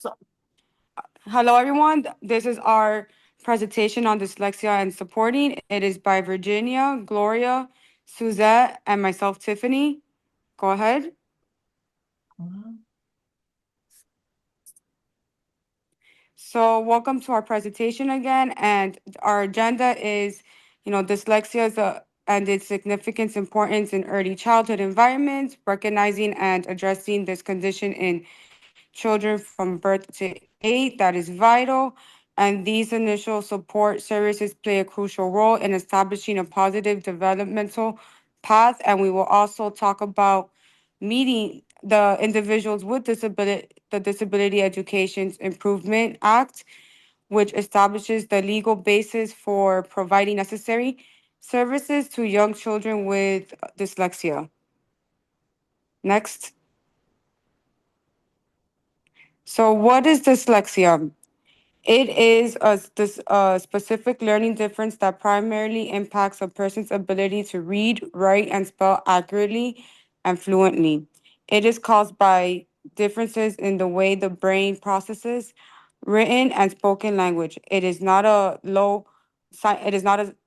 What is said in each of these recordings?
So, hello, everyone. This is our presentation on dyslexia and supporting. It is by Virginia, Gloria, Suzette, and myself, Tiffany. Go ahead. So, welcome to our presentation again. And our agenda is, dyslexia and its significance, importance in early childhood environments, recognizing and addressing this condition in children from birth to 8. That is vital. And these initial support services play a crucial role in establishing a positive developmental path. And we will also talk about meeting the individuals with the Disability Education Improvement Act, which establishes the legal basis for providing necessary services to young children with dyslexia. Next. So, what is dyslexia? It is a specific learning difference that primarily impacts a person's ability to read, write, and spell accurately and fluently. It is caused by differences in the way the brain processes written and spoken language. It is not a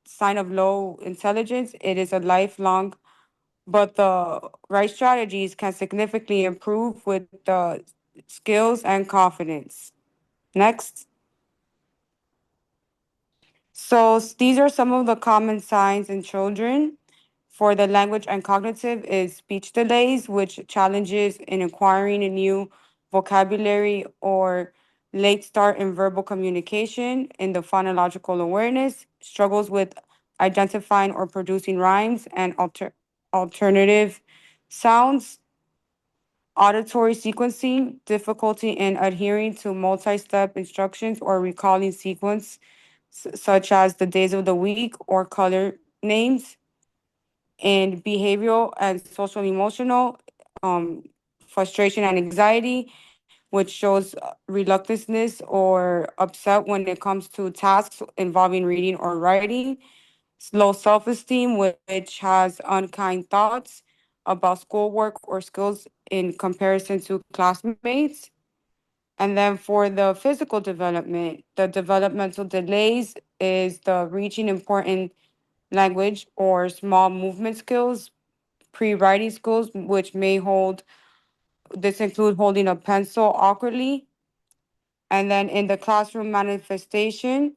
sign of low intelligence. It is a lifelong, but the right strategies can significantly improve with the skills and confidence. Next. So these are some of the common signs in children. For the language and cognitive is speech delays, which challenges in acquiring a new vocabulary or late start in verbal communication. In the phonological awareness, struggles with identifying or producing rhymes and alternative sounds. Auditory sequencing, difficulty in adhering to multi-step instructions or recalling sequence such as the days of the week or color names. And behavioral and social emotional, frustration and anxiety, which shows reluctantness or upset when it comes to tasks involving reading or writing. Low self-esteem, which has unkind thoughts about schoolwork or skills in comparison to classmates. And then for the physical development, the developmental delays is the reaching important language or small movement skills, pre-writing skills, which this include holding a pencil awkwardly. And then in the classroom manifestation,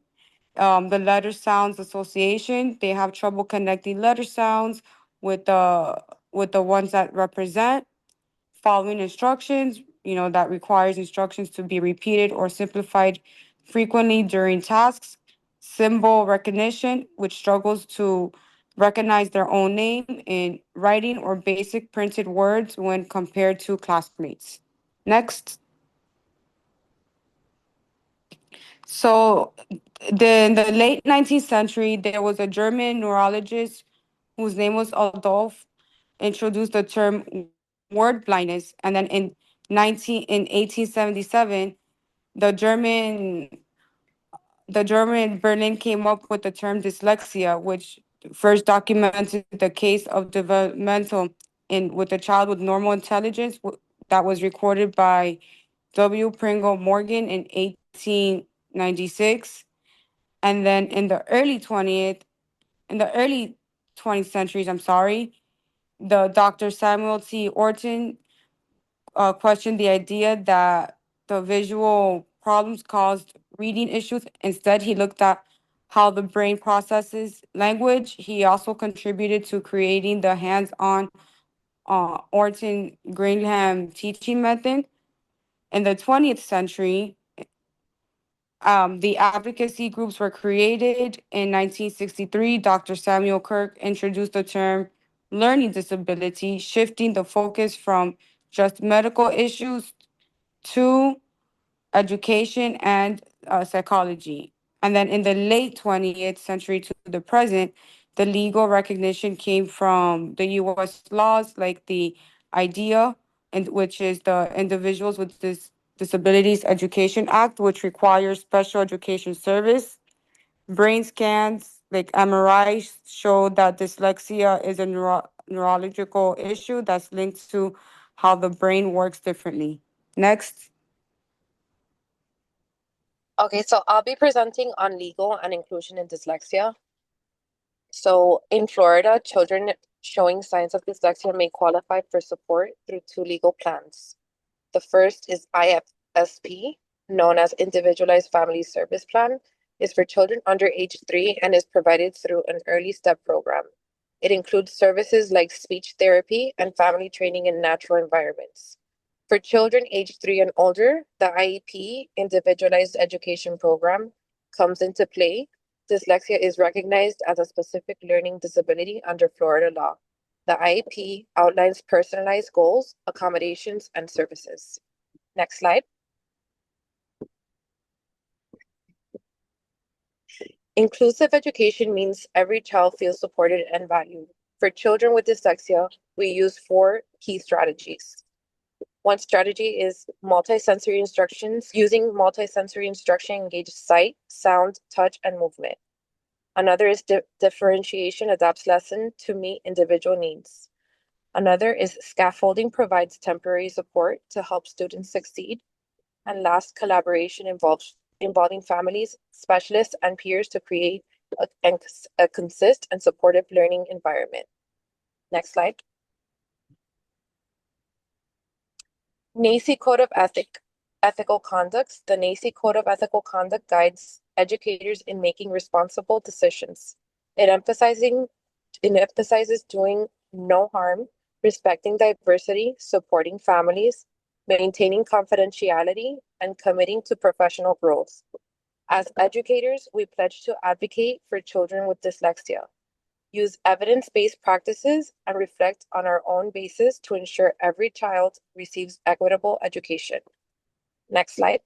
the letter sounds association, they have trouble connecting letter sounds with the ones that represent following instructions, that requires instructions to be repeated or simplified frequently during tasks. Symbol recognition, which struggles to recognize their own name in writing or basic printed words when compared to classmates. Next. So, in the late 19th century, there was a German neurologist whose name was Adolf, introduced the term word blindness, and then in 1877, the German the German Berlin came up with the term dyslexia, which first documented the case of developmental in with a child with normal intelligence that was recorded by W. Pringle Morgan in 1896. And then in the early 20th centuries, I'm sorry, the Dr. Samuel T. Orton questioned the idea that the visual problems caused reading issues. Instead, he looked at how the brain processes language. He also contributed to creating the hands-on Orton Graham teaching method. In the 20th century, the advocacy groups were created. In 1963, Dr. Samuel Kirk introduced the term learning disability, shifting the focus from just medical issues to education and psychology. And then in the late 20th century to the present, the legal recognition came from the US laws like the IDEA, and which is the Individuals with Disabilities Education Act, which requires special education service. Brain scans like MRI show that dyslexia is a neurological issue that's linked to how the brain works differently. Next. Okay, so I'll be presenting on legal and inclusion in dyslexia. So in Florida, children showing signs of dyslexia may qualify for support through two legal plans. The first is IFSP, known as Individualized Family Service Plan, is for children under age 3 and is provided through an early step program. It includes services like speech therapy and family training in natural environments. For children aged 3 and older, the IEP, Individualized Education Program, comes into play. Dyslexia is recognized as a specific learning disability under Florida law. The IEP outlines personalized goals, accommodations, and services. Next slide. Inclusive education means every child feels supported and valued. For children with dyslexia, we use 4 key strategies. One strategy is multisensory instructions. Using multisensory instruction engages sight, sound, touch, and movement. Another is differentiation adapts lesson to meet individual needs. Another is scaffolding provides temporary support to help students succeed. And last, collaboration involving families, specialists, and peers to create a consistent and supportive learning environment. Next slide. NAEYC Code of Ethical Conduct. The NAEYC Code of Ethical Conduct guides educators in making responsible decisions. It emphasizes doing no harm, respecting diversity, supporting families, maintaining confidentiality, and committing to professional growth. As educators, we pledge to advocate for children with dyslexia, use evidence-based practices, and reflect on our own basis to ensure every child receives equitable education. Next slide.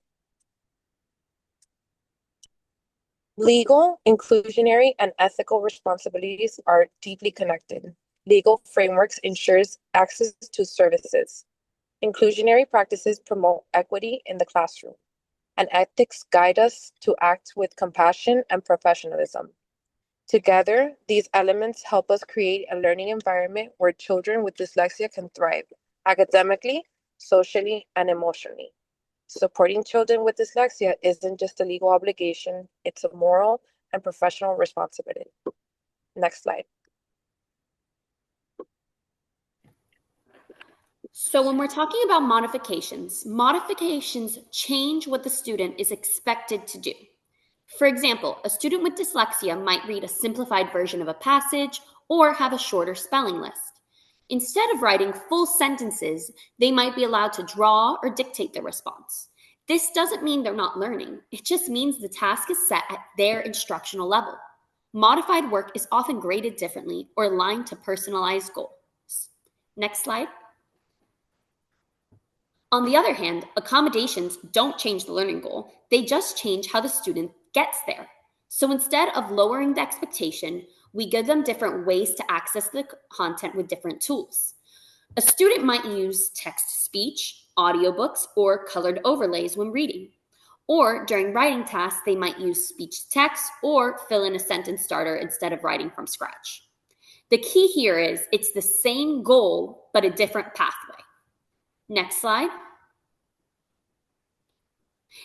Legal, inclusionary, and ethical responsibilities are deeply connected. Legal frameworks ensures access to services. Inclusionary practices promote equity in the classroom, and ethics guide us to act with compassion and professionalism. Together, these elements help us create a learning environment where children with dyslexia can thrive academically, socially, and emotionally. Supporting children with dyslexia isn't just a legal obligation, it's a moral and professional responsibility. Next slide. So when we're talking about modifications change what the student is expected to do. For example, a student with dyslexia might read a simplified version of a passage or have a shorter spelling list. Instead of writing full sentences, they might be allowed to draw or dictate their response. This doesn't mean they're not learning. It just means the task is set at their instructional level. Modified work is often graded differently or aligned to personalized goals. Next slide. On the other hand, accommodations don't change the learning goal. They just change how the student gets there. So instead of lowering the expectation, we give them different ways to access the content with different tools. A student might use text-to-speech, audiobooks, or colored overlays when reading. Or during writing tasks, they might use speech-to-text or fill in a sentence starter instead of writing from scratch. The key here is it's the same goal, but a different pathway. Next slide.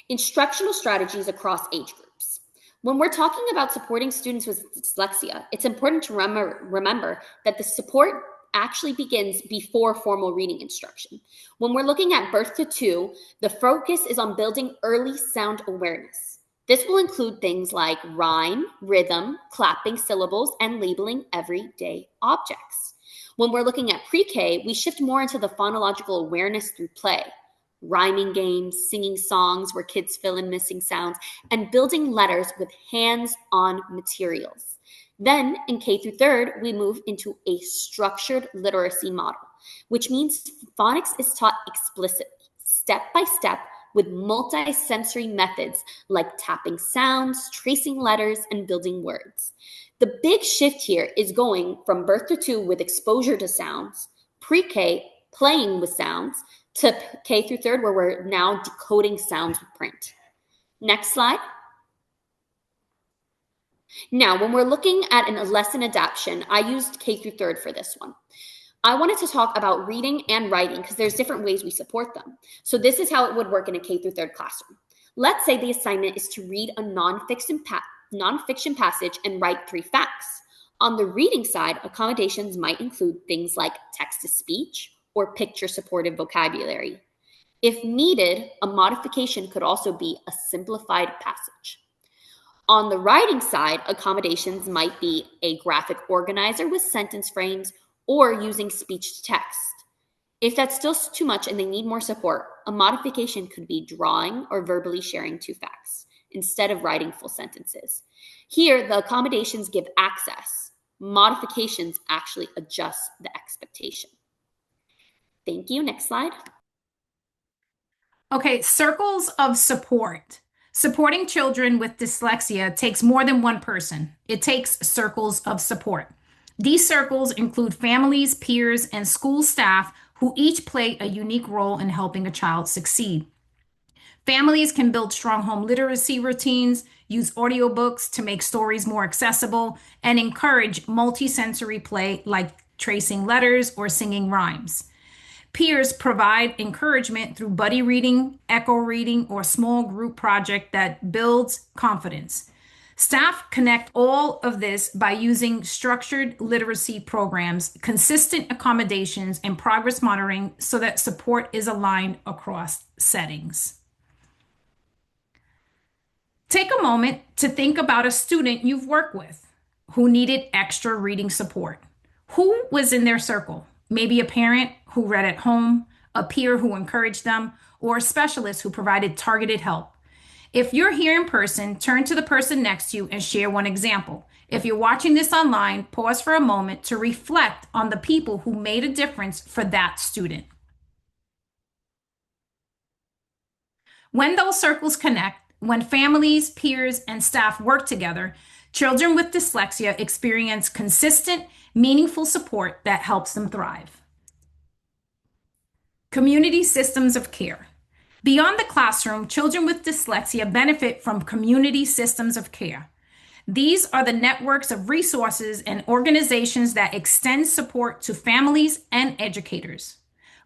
Instructional strategies across age groups. When we're talking about supporting students with dyslexia, it's important to remember that the support actually begins before formal reading instruction. When we're looking at birth to 2, the focus is on building early sound awareness. This will include things like rhyme, rhythm, clapping syllables, and labeling everyday objects. When we're looking at pre-K, we shift more into the phonological awareness through play, rhyming games, singing songs where kids fill in missing sounds, and building letters with hands-on materials. Then in K through 3rd, we move into a structured literacy model, which means phonics is taught explicitly, step by step, with multi-sensory methods like tapping sounds, tracing letters, and building words. The big shift here is going from birth to 2 with exposure to sounds, pre-K playing with sounds, to K through 3rd where we're now decoding sounds with print. Next slide. Now, when we're looking at a lesson adaptation, I used K through 3rd for this one. I wanted to talk about reading and writing because there's different ways we support them. So this is how it would work in a K through 3rd classroom. Let's say the assignment is to read a nonfiction passage and write 3 facts. On the reading side, accommodations might include things like text-to-speech or picture-supported vocabulary. If needed, a modification could also be a simplified passage. On the writing side, accommodations might be a graphic organizer with sentence frames or using speech to text. If that's still too much and they need more support, a modification could be drawing or verbally sharing 2 facts instead of writing full sentences. Here, the accommodations give access. Modifications actually adjust the expectation. Thank you. Next slide. Okay, circles of support. Supporting children with dyslexia takes more than one person. It takes circles of support. These circles include families, peers, and school staff who each play a unique role in helping a child succeed. Families can build strong home literacy routines, use audiobooks to make stories more accessible, and encourage multisensory play like tracing letters or singing rhymes. Peers provide encouragement through buddy reading, echo reading, or small group project that builds confidence. Staff connect all of this by using structured literacy programs, consistent accommodations, and progress monitoring so that support is aligned across settings. Take a moment to think about a student you've worked with who needed extra reading support. Who was in their circle? Maybe a parent who read at home, a peer who encouraged them, or a specialist who provided targeted help. If you're here in person, turn to the person next to you and share one example. If you're watching this online, pause for a moment to reflect on the people who made a difference for that student. When those circles connect, when families, peers, and staff work together, children with dyslexia experience consistent, meaningful support that helps them thrive. Community systems of care. Beyond the classroom, children with dyslexia benefit from community systems of care. These are the networks of resources and organizations that extend support to families and educators.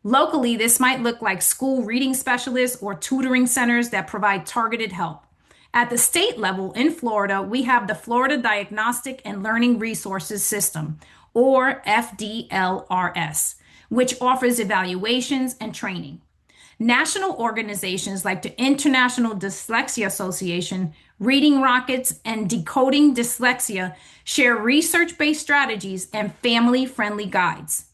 Locally, this might look like school reading specialists or tutoring centers that provide targeted help. At the state level in Florida, we have the Florida Diagnostic and Learning Resources System, or FDLRS, which offers evaluations and training. National organizations like the International Dyslexia Association, Reading Rockets, and Decoding Dyslexia share research-based strategies and family-friendly guides.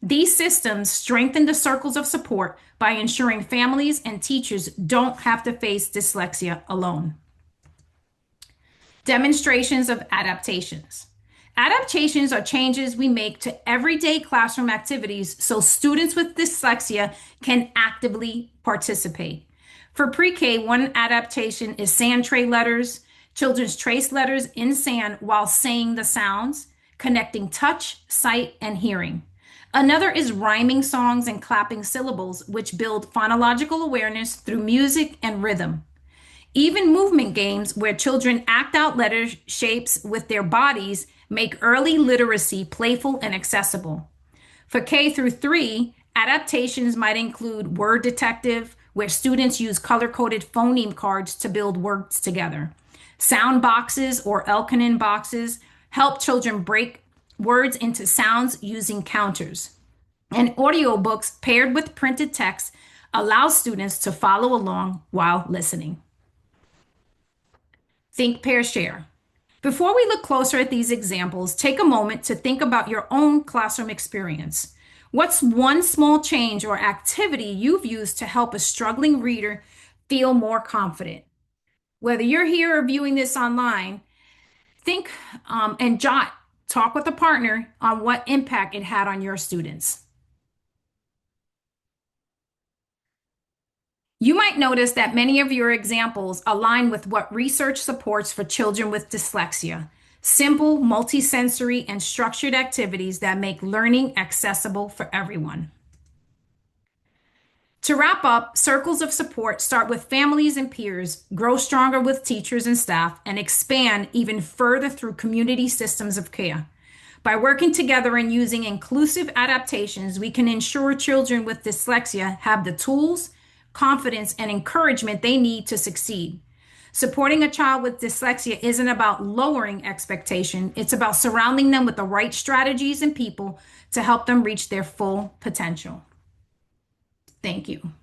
These systems strengthen the circles of support by ensuring families and teachers don't have to face dyslexia alone. Demonstrations of adaptations. Adaptations are changes we make to everyday classroom activities so students with dyslexia can actively participate. For pre-K, one adaptation is sand tray letters. Children trace letters in sand while saying the sounds, connecting touch, sight, and hearing. Another is rhyming songs and clapping syllables, which build phonological awareness through music and rhythm. Even movement games where children act out letter shapes with their bodies make early literacy playful and accessible. For K through 3, adaptations might include Word Detective, where students use color-coded phoneme cards to build words together. Sound boxes or Elkanon boxes help children break words into sounds using counters. And audiobooks paired with printed text allow students to follow along while listening. Think, pair, share. Before we look closer at these examples, take a moment to think about your own classroom experience. What's one small change or activity you've used to help a struggling reader feel more confident? Whether you're here or viewing this online, think and talk with a partner on what impact it had on your students. You might notice that many of your examples align with what research supports for children with dyslexia: simple, multisensory, and structured activities that make learning accessible for everyone. To wrap up, circles of support start with families and peers, grow stronger with teachers and staff, and expand even further through community systems of care. By working together and using inclusive adaptations, we can ensure children with dyslexia have the tools, confidence, and encouragement they need to succeed. Supporting a child with dyslexia isn't about lowering expectation. It's about surrounding them with the right strategies and people to help them reach their full potential. Thank you.